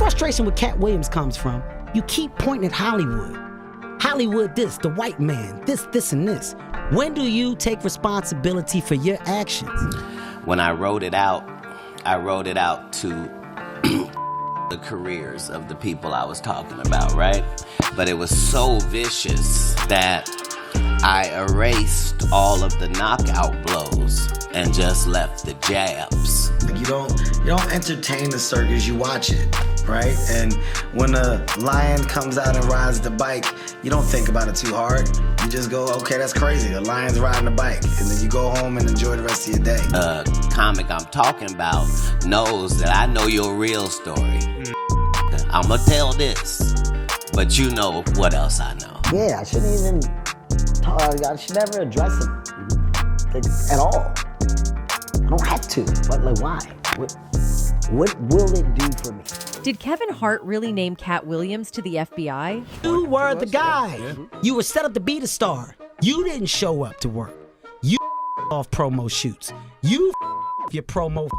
frustration with Katt Williams comes from, you keep pointing at Hollywood. Hollywood this, the white man, this, and this. When do you take responsibility for your actions? When I wrote it out to the careers of the people I was talking about, right? But it was so vicious that I erased all of the knockout blows and just left the jabs. You don't entertain the circus, you watch it, right? And when a lion comes out and rides the bike, you don't think about it too hard. You just go, okay, that's crazy. The lion's riding a bike. And then you go home and enjoy the rest of your day. Comic I'm talking about knows that I know your real story. I'ma tell this, but you know what else I know. Yeah, I shouldn't even talk. I should never address it at all. I don't have to, but like, why? What will it do for me? Did Kevin Hart really name Katt Williams to the FBI? You were the guy. You were set up to be the star. You didn't show up to work. You off promo shoots. You your promo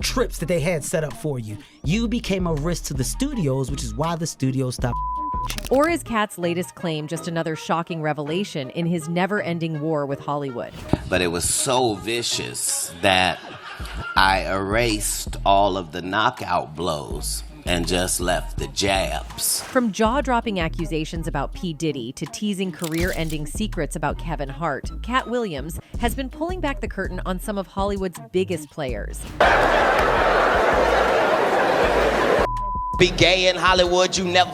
trips that they had set up for you. You became a risk to the studios, which is why the studios stopped. Or is Katt's latest claim just another shocking revelation in his never-ending war with Hollywood? But it was so vicious that I erased all of the knockout blows and just left the jabs. From jaw-dropping accusations about P. Diddy to teasing career-ending secrets about Kevin Hart, Katt Williams has been pulling back the curtain on some of Hollywood's biggest players. Be gay in Hollywood, you never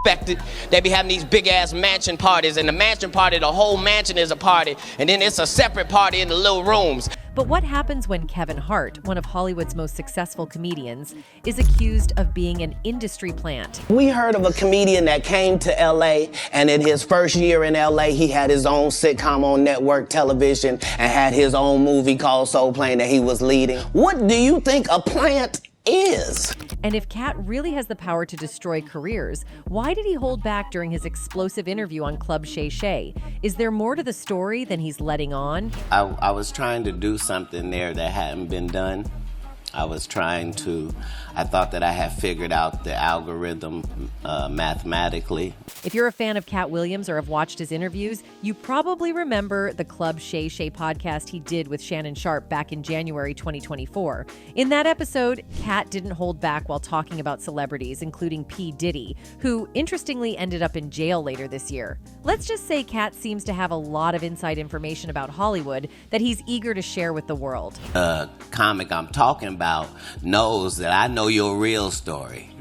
expected. They be having these big-ass mansion parties, and the mansion party, the whole mansion is a party, and then it's a separate party in the little rooms. But what happens when Kevin Hart, one of Hollywood's most successful comedians, is accused of being an industry plant? We heard of a comedian that came to LA, and in his first year in LA, he had his own sitcom on network television and had his own movie called Soul Plane that he was leading. What do you think a plant is? And if Katt really has the power to destroy careers, why did he hold back during his explosive interview on Club Shay Shay? Is there more to the story than he's letting on? I was trying to do something there that hadn't been done. I thought that I had figured out the algorithm mathematically. If you're a fan of Katt Williams or have watched his interviews, you probably remember the Club Shay Shay podcast he did with Shannon Sharpe back in January 2024. In that episode, Katt didn't hold back while talking about celebrities, including P. Diddy, who interestingly ended up in jail later this year. Let's just say Katt seems to have a lot of inside information about Hollywood that he's eager to share with the world. Comic I'm talking about knows that I know your real story.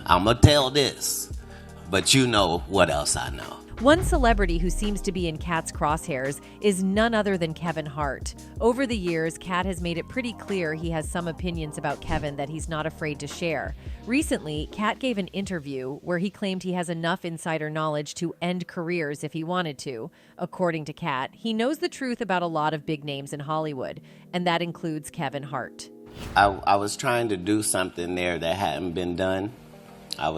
I'ma tell this, but you know what else I know. One celebrity who seems to be in Katt's crosshairs is none other than Kevin Hart. Over the years, Katt has made it pretty clear he has some opinions about Kevin that he's not afraid to share. Recently, Katt gave an interview where he claimed he has enough insider knowledge to end careers if he wanted to. According to Katt, he knows the truth about a lot of big names in Hollywood, and that includes Kevin Hart. I was trying to do something there that hadn't been done. I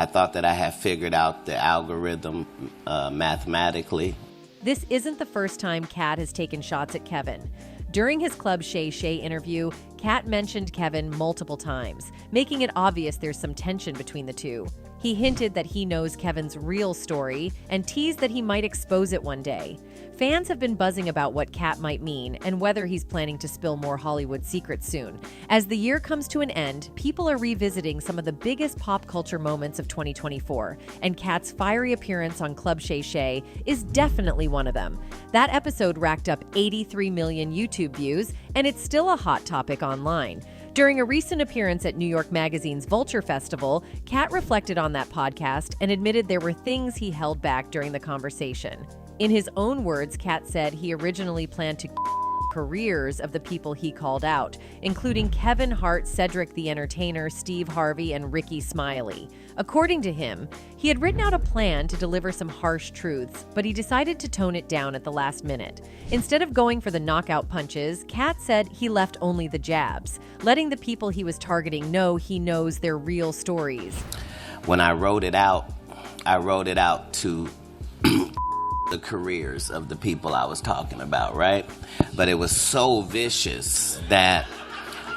thought that I had figured out the algorithm mathematically. This isn't the first time Katt has taken shots at Kevin. During his Club Shay Shay interview, Katt mentioned Kevin multiple times, making it obvious there's some tension between the two. He hinted that he knows Kevin's real story and teased that he might expose it one day. Fans have been buzzing about what Katt might mean and whether he's planning to spill more Hollywood secrets soon. As the year comes to an end, people are revisiting some of the biggest pop culture moments of 2024, and Katt's fiery appearance on Club Shay Shay is definitely one of them. That episode racked up 83 million YouTube views, and it's still a hot topic online. During a recent appearance at New York Magazine's Vulture Festival, Katt reflected on that podcast and admitted there were things he held back during the conversation. In his own words, Katt said he originally planned to careers of the people he called out, including Kevin Hart, Cedric the Entertainer, Steve Harvey, and Ricky Smiley. According to him, he had written out a plan to deliver some harsh truths, but he decided to tone it down at the last minute. Instead of going for the knockout punches, Katt said he left only the jabs, letting the people he was targeting know he knows their real stories. When I wrote it out to the careers of the people I was talking about, right? But it was so vicious that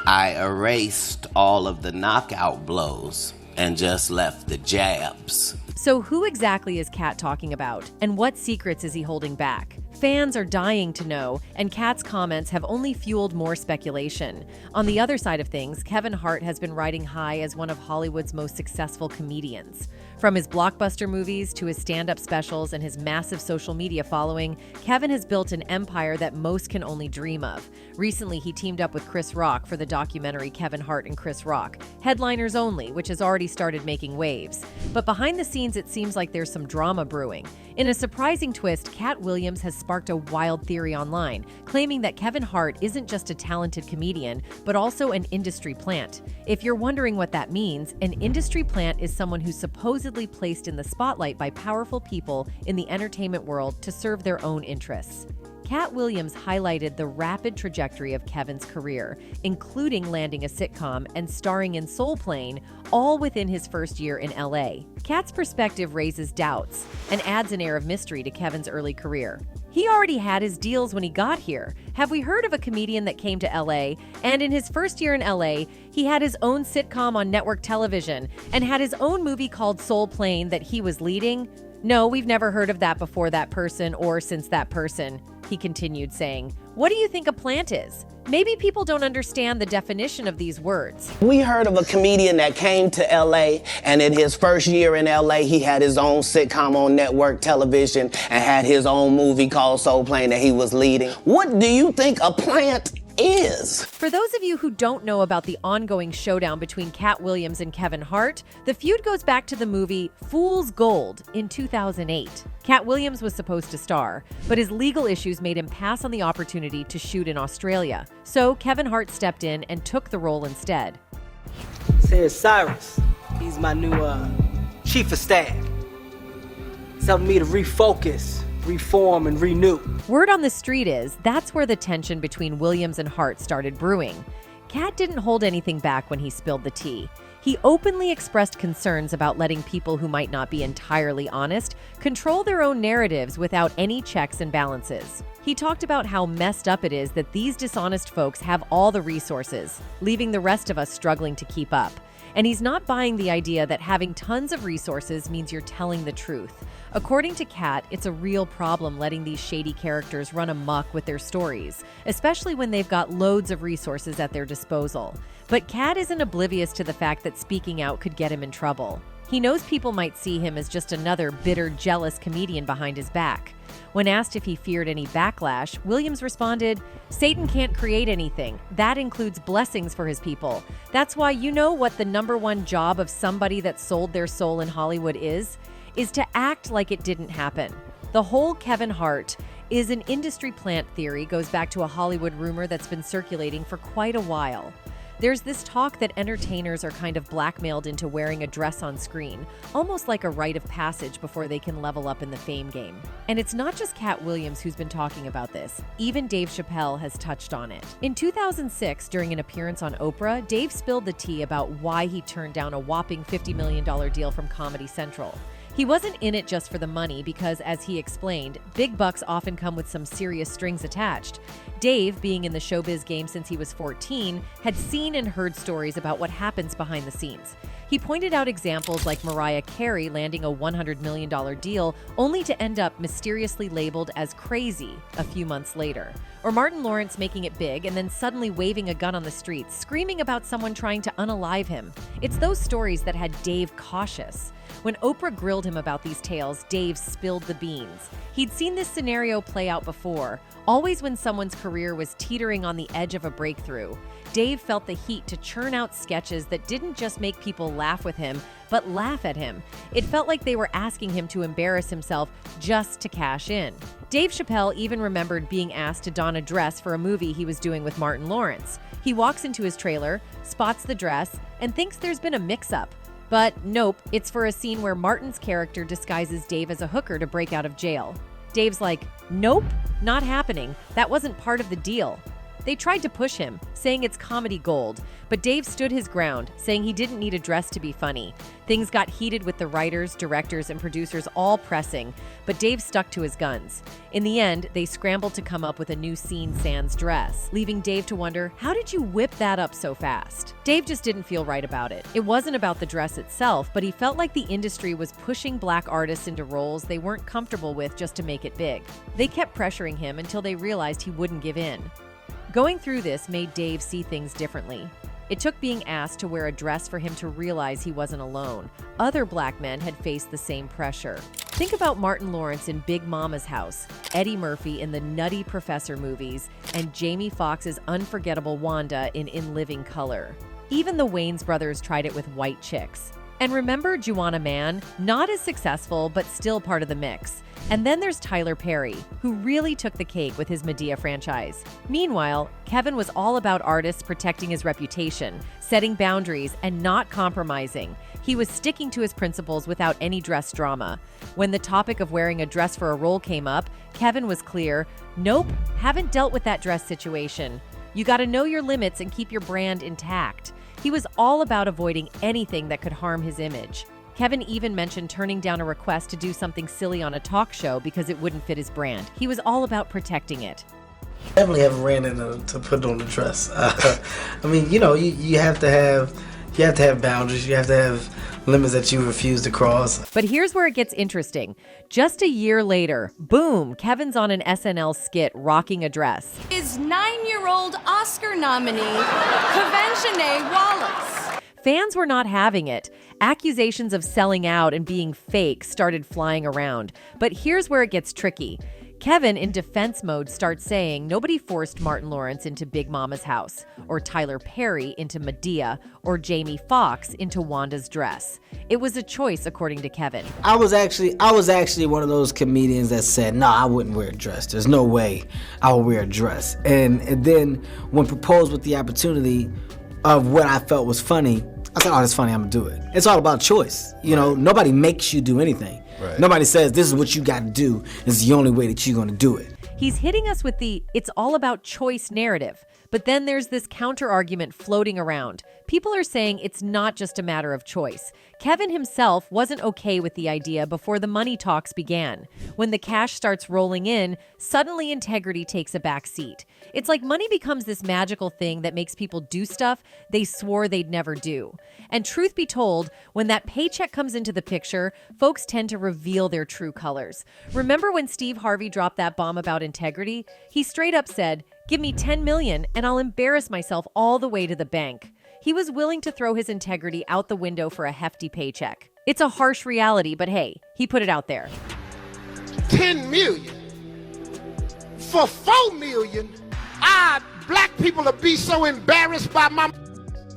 I erased all of the knockout blows and just left the jabs. So who exactly is Katt talking about, and what secrets is he holding back? Fans are dying to know, and Katt's comments have only fueled more speculation. On the other side of things, Kevin Hart has been riding high as one of Hollywood's most successful comedians. From his blockbuster movies to his stand-up specials and his massive social media following, Kevin has built an empire that most can only dream of. Recently, he teamed up with Chris Rock for the documentary Kevin Hart and Chris Rock, Headliners Only, which has already started making waves. But behind the scenes, it seems like there's some drama brewing. In a surprising twist, Katt Williams has sparked a wild theory online, claiming that Kevin Hart isn't just a talented comedian, but also an industry plant. If you're wondering what that means, an industry plant is someone who's supposedly placed in the spotlight by powerful people in the entertainment world to serve their own interests. Katt Williams highlighted the rapid trajectory of Kevin's career, including landing a sitcom and starring in Soul Plane, all within his first year in LA. Katt's perspective raises doubts and adds an air of mystery to Kevin's early career. He already had his deals when he got here. Have we heard of a comedian that came to LA, and in his first year in LA, he had his own sitcom on network television and had his own movie called Soul Plane that he was leading? No, we've never heard of that before that person or since that person, he continued, saying. What do you think a plant is? Maybe people don't understand the definition of these words. We heard of a comedian that came to LA, and in his first year in LA, he had his own sitcom on network television and had his own movie called Soul Plane that he was leading. What do you think a plant is? For those of you who don't know about the ongoing showdown between Katt Williams and Kevin Hart, the feud goes back to the movie Fool's Gold in 2008. Katt Williams was supposed to star, but his legal issues made him pass on the opportunity to shoot in Australia. So Kevin Hart stepped in and took the role instead. Here's Cyrus. He's my new chief of staff. He's helping me to refocus, reform, and renew. Word on the street is that's where the tension between Williams and Hart started brewing. Katt didn't hold anything back when he spilled the tea. He openly expressed concerns about letting people who might not be entirely honest control their own narratives without any checks and balances. He talked about how messed up it is that these dishonest folks have all the resources, leaving the rest of us struggling to keep up. And he's not buying the idea that having tons of resources means you're telling the truth. According to Katt, it's a real problem letting these shady characters run amok with their stories, especially when they've got loads of resources at their disposal. But Katt isn't oblivious to the fact that speaking out could get him in trouble. He knows people might see him as just another bitter, jealous comedian behind his back. When asked if he feared any backlash, Williams responded, "Satan can't create anything. That includes blessings for his people. That's why you know what the #1 job of somebody that sold their soul in Hollywood is to act like it didn't happen." The whole Kevin Hart is an industry plant theory goes back to a Hollywood rumor that's been circulating for quite a while. There's this talk that entertainers are kind of blackmailed into wearing a dress on screen, almost like a rite of passage before they can level up in the fame game. And it's not just Katt Williams who's been talking about this. Even Dave Chappelle has touched on it. In 2006, during an appearance on Oprah, Dave spilled the tea about why he turned down a whopping $50 million deal from Comedy Central. He wasn't in it just for the money because, as he explained, big bucks often come with some serious strings attached. Dave, being in the showbiz game since he was 14, had seen and heard stories about what happens behind the scenes. He pointed out examples like Mariah Carey landing a $100 million deal only to end up mysteriously labeled as crazy a few months later. Or Martin Lawrence making it big and then suddenly waving a gun on the streets, screaming about someone trying to unalive him. It's those stories that had Dave cautious. When Oprah grilled him about these tales, Dave spilled the beans. He'd seen this scenario play out before, always when someone's career was teetering on the edge of a breakthrough. Dave felt the heat to churn out sketches that didn't just make people laugh with him, but laugh at him. It felt like they were asking him to embarrass himself just to cash in. Dave Chappelle even remembered being asked to don a dress for a movie he was doing with Martin Lawrence. He walks into his trailer, spots the dress, and thinks there's been a mix-up. But nope, it's for a scene where Martin's character disguises Dave as a hooker to break out of jail. Dave's like, "Nope, not happening. That wasn't part of the deal." They tried to push him, saying it's comedy gold, but Dave stood his ground, saying he didn't need a dress to be funny. Things got heated with the writers, directors, and producers all pressing, but Dave stuck to his guns. In the end, they scrambled to come up with a new scene sans dress, leaving Dave to wonder, how did you whip that up so fast? Dave just didn't feel right about it. It wasn't about the dress itself, but he felt like the industry was pushing black artists into roles they weren't comfortable with just to make it big. They kept pressuring him until they realized he wouldn't give in. Going through this made Dave see things differently. It took being asked to wear a dress for him to realize he wasn't alone. Other black men had faced the same pressure. Think about Martin Lawrence in Big Mama's House, Eddie Murphy in the Nutty Professor movies, and Jamie Foxx's unforgettable Wanda in Living Color. Even the Wayans brothers tried it with white chicks. And remember Juana Mann? Not as successful, but still part of the mix. And then there's Tyler Perry, who really took the cake with his Madea franchise. Meanwhile, Kevin was all about artists protecting his reputation, setting boundaries, and not compromising. He was sticking to his principles without any dress drama. When the topic of wearing a dress for a role came up, Kevin was clear, nope, haven't dealt with that dress situation. You gotta know your limits and keep your brand intact. He was all about avoiding anything that could harm his image. Kevin even mentioned turning down a request to do something silly on a talk show because it wouldn't fit his brand. He was all about protecting it. Definitely haven't ran into to put on the dress. I mean, you have to have boundaries. You have to have limits that you refuse to cross. But here's where it gets interesting. Just a year later, boom, Kevin's on an SNL skit rocking a dress. Is 9-year-old Oscar nominee Kevin Wallace. Fans were not having it. Accusations of selling out and being fake started flying around. But here's where it gets tricky. Kevin, in defense mode, starts saying nobody forced Martin Lawrence into Big Mama's House, or Tyler Perry into Madea, or Jamie Foxx into Wanda's dress. It was a choice, according to Kevin. I was actually one of those comedians that said, no, I wouldn't wear a dress. There's no way I would wear a dress. And then when proposed with the opportunity of what I felt was funny, I said, oh, that's funny, I'm gonna do it. It's all about choice. Nobody makes you do anything. Right. Nobody says this is what you got to do. This is the only way that you're going to do it. He's hitting us with the it's all about choice narrative. But then there's this counter-argument floating around. People are saying it's not just a matter of choice. Kevin himself wasn't okay with the idea before the money talks began. When the cash starts rolling in, suddenly integrity takes a back seat. It's like money becomes this magical thing that makes people do stuff they swore they'd never do. And truth be told, when that paycheck comes into the picture, folks tend to reveal their true colors. Remember when Steve Harvey dropped that bomb about integrity? He straight up said, "Give me $10 million and I'll embarrass myself all the way to the bank." He was willing to throw his integrity out the window for a hefty paycheck. It's a harsh reality, but hey, he put it out there. 10 million. For 4 million, black people will be so embarrassed by my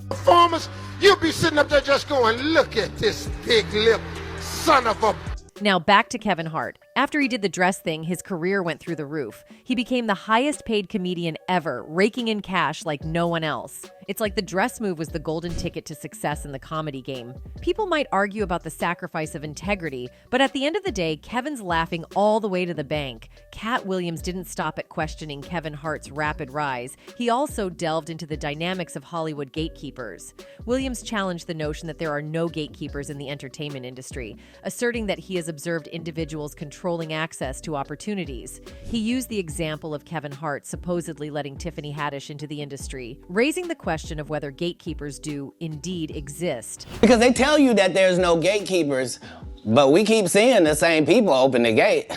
performance, you'll be sitting up there just going, look at this big lip son of a... Now back to Kevin Hart. After he did the dress thing, his career went through the roof. He became the highest paid comedian ever, raking in cash like no one else. It's like the dress move was the golden ticket to success in the comedy game. People might argue about the sacrifice of integrity, but at the end of the day, Kevin's laughing all the way to the bank. Katt Williams didn't stop at questioning Kevin Hart's rapid rise. He also delved into the dynamics of Hollywood gatekeepers. Williams challenged the notion that there are no gatekeepers in the entertainment industry, asserting that he has observed individuals controlling access to opportunities. He used the example of Kevin Hart supposedly letting Tiffany Haddish into the industry, raising the question of whether gatekeepers do indeed exist. Because they tell you that there's no gatekeepers, but we keep seeing the same people open the gate.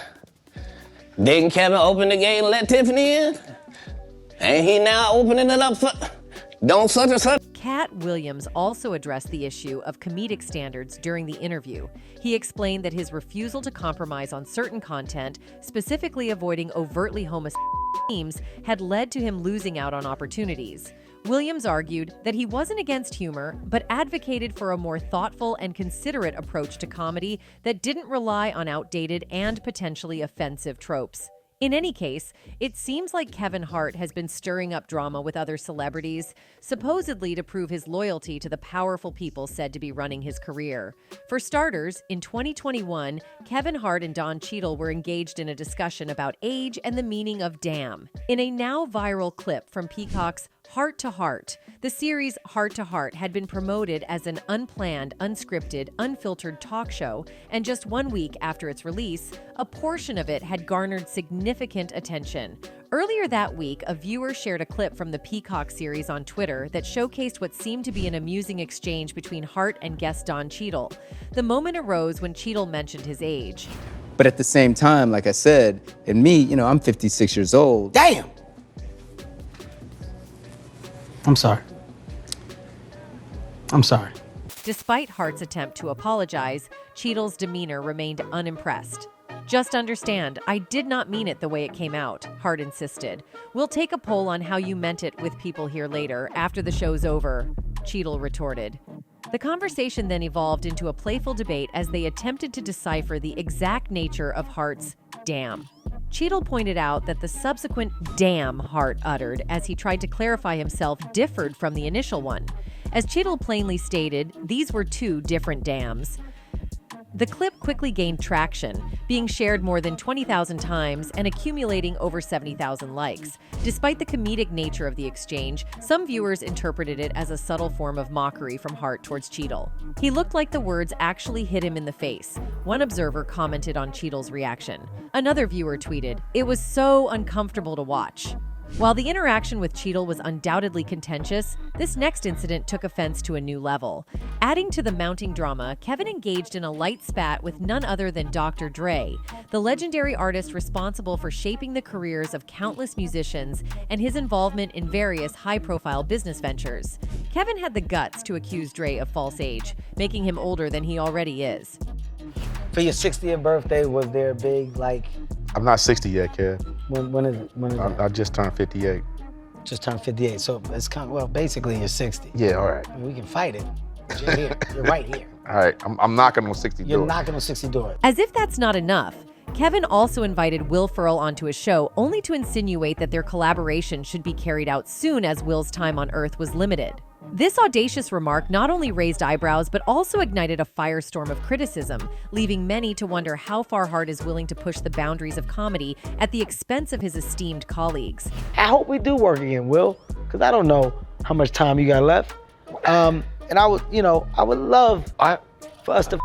Didn't Kevin open the gate and let Tiffany in? Ain't he now opening it up for don't such and such? Katt Williams also addressed the issue of comedic standards during the interview. He explained that his refusal to compromise on certain content, specifically avoiding overtly homosexual themes, had led to him losing out on opportunities. Williams argued that he wasn't against humor, but advocated for a more thoughtful and considerate approach to comedy that didn't rely on outdated and potentially offensive tropes. In any case, it seems like Kevin Hart has been stirring up drama with other celebrities, supposedly to prove his loyalty to the powerful people said to be running his career. For starters, in 2021, Kevin Hart and Don Cheadle were engaged in a discussion about age and the meaning of damn. In a now viral clip from Peacock's Heart to Heart, the series Heart to Heart had been promoted as an unplanned, unscripted, unfiltered talk show, and just 1 week after its release, a portion of it had garnered significant attention. Earlier that week, a viewer shared a clip from the Peacock series on Twitter that showcased what seemed to be an amusing exchange between Hart and guest Don Cheadle. The moment arose when Cheadle mentioned his age. But at the same time, like I said, and me, I'm 56 years old. Damn! I'm sorry. I'm sorry. Despite Hart's attempt to apologize, Cheadle's demeanor remained unimpressed. Just understand, I did not mean it the way it came out, Hart insisted. We'll take a poll on how you meant it with people here later, after the show's over, Cheadle retorted. The conversation then evolved into a playful debate as they attempted to decipher the exact nature of Hart's damn. Cheadle pointed out that the subsequent damn Hart uttered as he tried to clarify himself differed from the initial one. As Cheadle plainly stated, these were two different damns. The clip quickly gained traction, being shared more than 20,000 times and accumulating over 70,000 likes. Despite the comedic nature of the exchange, some viewers interpreted it as a subtle form of mockery from Hart towards Cheadle. He looked like the words actually hit him in the face. One observer commented on Cheadle's reaction. Another viewer tweeted, "It was so uncomfortable to watch." While the interaction with Cheadle was undoubtedly contentious, this next incident took offense to a new level. Adding to the mounting drama, Kevin engaged in a light spat with none other than Dr. Dre, the legendary artist responsible for shaping the careers of countless musicians and his involvement in various high-profile business ventures. Kevin had the guts to accuse Dre of false age, making him older than he already is. For your 60th birthday, was there a big, I'm not 60 yet, Kev. When is it? I just turned 58. Just turned 58, so it's basically you're 60. Yeah, all right. I mean, we can fight it. You're here. You're right here. All right, I'm knocking on 60 door. You're knocking on 60 door. As if that's not enough, Kevin also invited Will Ferrell onto his show, only to insinuate that their collaboration should be carried out soon as Will's time on Earth was limited. This audacious remark not only raised eyebrows, but also ignited a firestorm of criticism, leaving many to wonder how far Hart is willing to push the boundaries of comedy at the expense of his esteemed colleagues. I hope we do work again, Will, because I don't know how much time you got left. And I would love for us to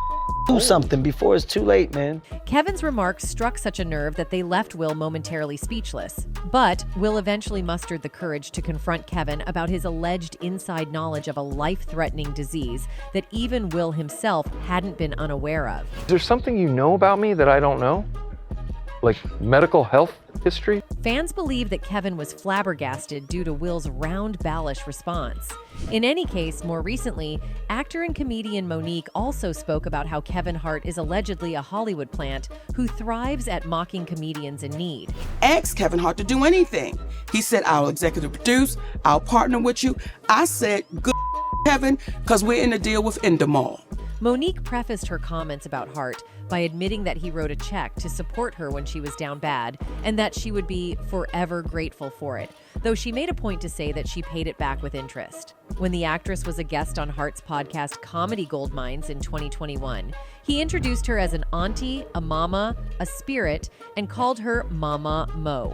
do something before it's too late, man. Kevin's remarks struck such a nerve that they left Will momentarily speechless. But Will eventually mustered the courage to confront Kevin about his alleged inside knowledge of a life-threatening disease that even Will himself hadn't been unaware of. Is there something you know about me that I don't know? Like medical health history? Fans believe that Kevin was flabbergasted due to Will's round-ballish response. In any case, more recently, actor and comedian Monique also spoke about how Kevin Hart is allegedly a Hollywood plant who thrives at mocking comedians in need. Asked Kevin Hart to do anything. He said, "I'll executive produce, I'll partner with you." I said, "Good Kevin, because we're in a deal with Endemol." Monique prefaced her comments about Hart by admitting that he wrote a check to support her when she was down bad and that she would be forever grateful for it, though she made a point to say that she paid it back with interest. When the actress was a guest on Hart's podcast Comedy Goldmines in 2021, he introduced her as an auntie, a mama, a spirit, and called her Mama Mo.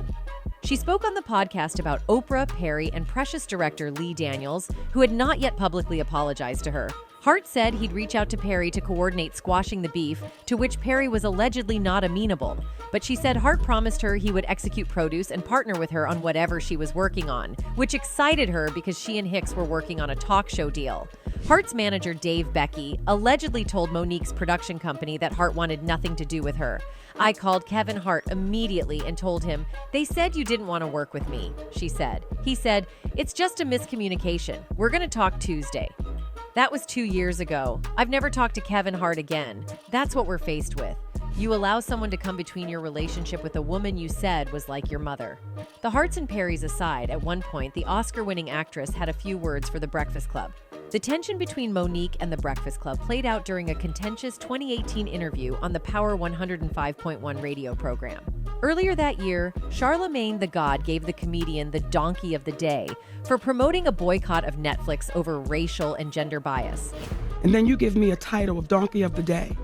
She spoke on the podcast about Oprah, Perry, and Precious director Lee Daniels, who had not yet publicly apologized to her. Hart said he'd reach out to Perry to coordinate squashing the beef, to which Perry was allegedly not amenable. But she said Hart promised her he would execute produce and partner with her on whatever she was working on, which excited her because she and Hicks were working on a talk show deal. Hart's manager, Dave Becky, allegedly told Monique's production company that Hart wanted nothing to do with her. "I called Kevin Hart immediately and told him, 'They said you didn't want to work with me,'" she said. He said, "It's just a miscommunication. We're going to talk Tuesday." That was 2 years ago. I've never talked to Kevin Hart again. That's what we're faced with. You allow someone to come between your relationship with a woman you said was like your mother. The Harts and Perrys aside, at one point, the Oscar-winning actress had a few words for The Breakfast Club. The tension between Monique and The Breakfast Club played out during a contentious 2018 interview on the Power 105.1 radio program. Earlier that year, Charlemagne the God gave the comedian the Donkey of the Day for promoting a boycott of Netflix over racial and gender bias. And then you give me a title of Donkey of the Day.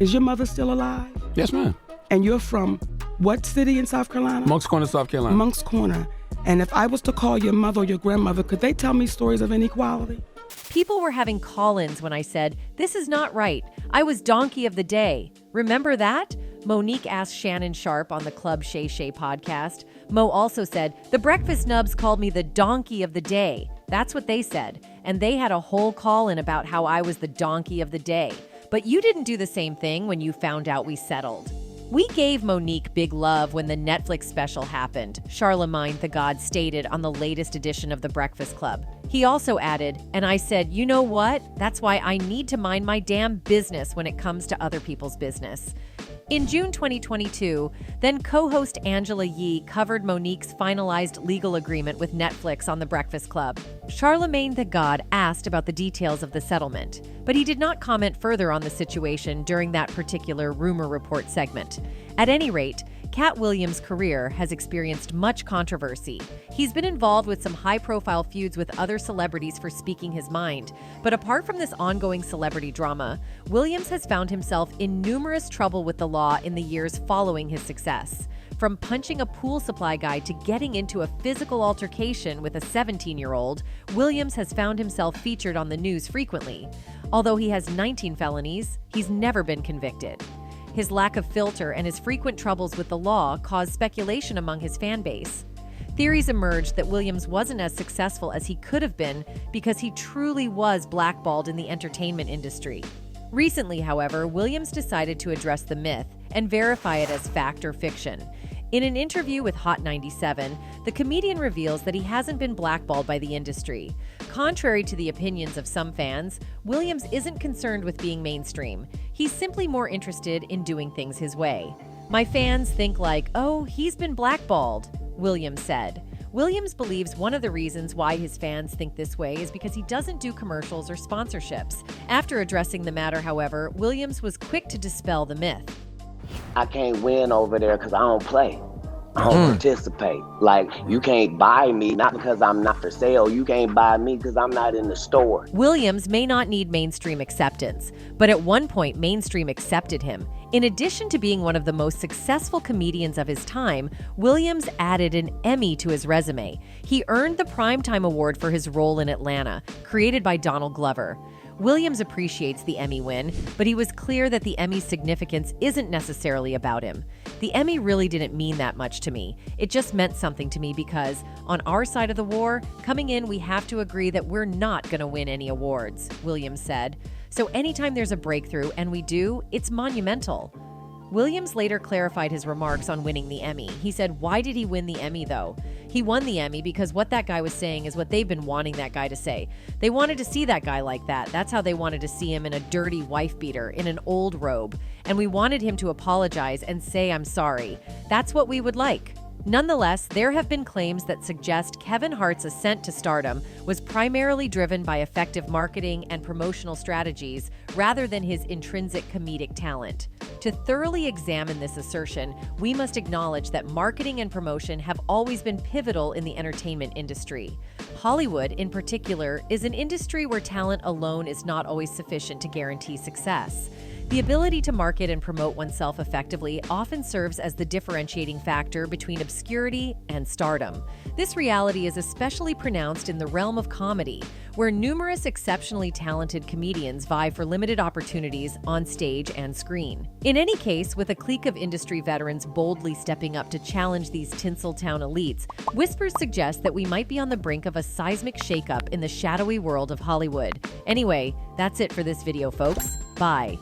Is your mother still alive? Yes, ma'am. And you're from what city in South Carolina? Moncks Corner, South Carolina. Moncks Corner. And if I was to call your mother or your grandmother, could they tell me stories of inequality? People were having call-ins when I said, "This is not right. I was Donkey of the Day." Remember that? Monique asked Shannon Sharp on the Club Shay Shay podcast. Mo also said, "The breakfast nubs called me the Donkey of the Day." That's what they said. And they had a whole call-in about how I was the Donkey of the Day. But you didn't do the same thing when you found out we settled. We gave Monique big love when the Netflix special happened, Charlemagne the God stated on the latest edition of The Breakfast Club. He also added, and I said, you know what? That's why I need to mind my damn business when it comes to other people's business. In June 2022, then co-host Angela Yee covered Monique's finalized legal agreement with Netflix on The Breakfast Club. Charlemagne the God asked about the details of the settlement, but he did not comment further on the situation during that particular rumor report segment. At any rate, Katt Williams' career has experienced much controversy. He's been involved with some high-profile feuds with other celebrities for speaking his mind. But apart from this ongoing celebrity drama, Williams has found himself in numerous trouble with the law in the years following his success. From punching a pool supply guy to getting into a physical altercation with a 17-year-old, Williams has found himself featured on the news frequently. Although he has 19 felonies, he's never been convicted. His lack of filter and his frequent troubles with the law caused speculation among his fan base. Theories emerged that Williams wasn't as successful as he could have been because he truly was blackballed in the entertainment industry. Recently, however, Williams decided to address the myth and verify it as fact or fiction. In an interview with Hot 97, the comedian reveals that he hasn't been blackballed by the industry. Contrary to the opinions of some fans, Williams isn't concerned with being mainstream. He's simply more interested in doing things his way. My fans think like, oh, he's been blackballed, Williams said. Williams believes one of the reasons why his fans think this way is because he doesn't do commercials or sponsorships. After addressing the matter, however, Williams was quick to dispel the myth. I can't win over there because I don't play. I don't participate. Like, you can't buy me, not because I'm not for sale. You can't buy me because I'm not in the store. Williams may not need mainstream acceptance, but at one point, mainstream accepted him. In addition to being one of the most successful comedians of his time, Williams added an Emmy to his resume. He earned the Primetime Award for his role in Atlanta, created by Donald Glover. Williams appreciates the Emmy win, but he was clear that the Emmy's significance isn't necessarily about him. The Emmy really didn't mean that much to me. It just meant something to me because, on our side of the war, coming in, we have to agree that we're not going to win any awards, Williams said. So anytime there's a breakthrough, and we do, it's monumental. Williams later clarified his remarks on winning the Emmy. He said, why did he win the Emmy, though? He won the Emmy because what that guy was saying is what they've been wanting that guy to say. They wanted to see that guy like that. That's how they wanted to see him, in a dirty wife beater, in an old robe. And we wanted him to apologize and say, I'm sorry. That's what we would like. Nonetheless, there have been claims that suggest Kevin Hart's ascent to stardom was primarily driven by effective marketing and promotional strategies rather than his intrinsic comedic talent. To thoroughly examine this assertion, we must acknowledge that marketing and promotion have always been pivotal in the entertainment industry. Hollywood, in particular, is an industry where talent alone is not always sufficient to guarantee success. The ability to market and promote oneself effectively often serves as the differentiating factor between obscurity and stardom. This reality is especially pronounced in the realm of comedy, where numerous exceptionally talented comedians vie for limited opportunities on stage and screen. In any case, with a clique of industry veterans boldly stepping up to challenge these Tinseltown elites, whispers suggest that we might be on the brink of a seismic shakeup in the shadowy world of Hollywood. Anyway, that's it for this video, folks. Bye.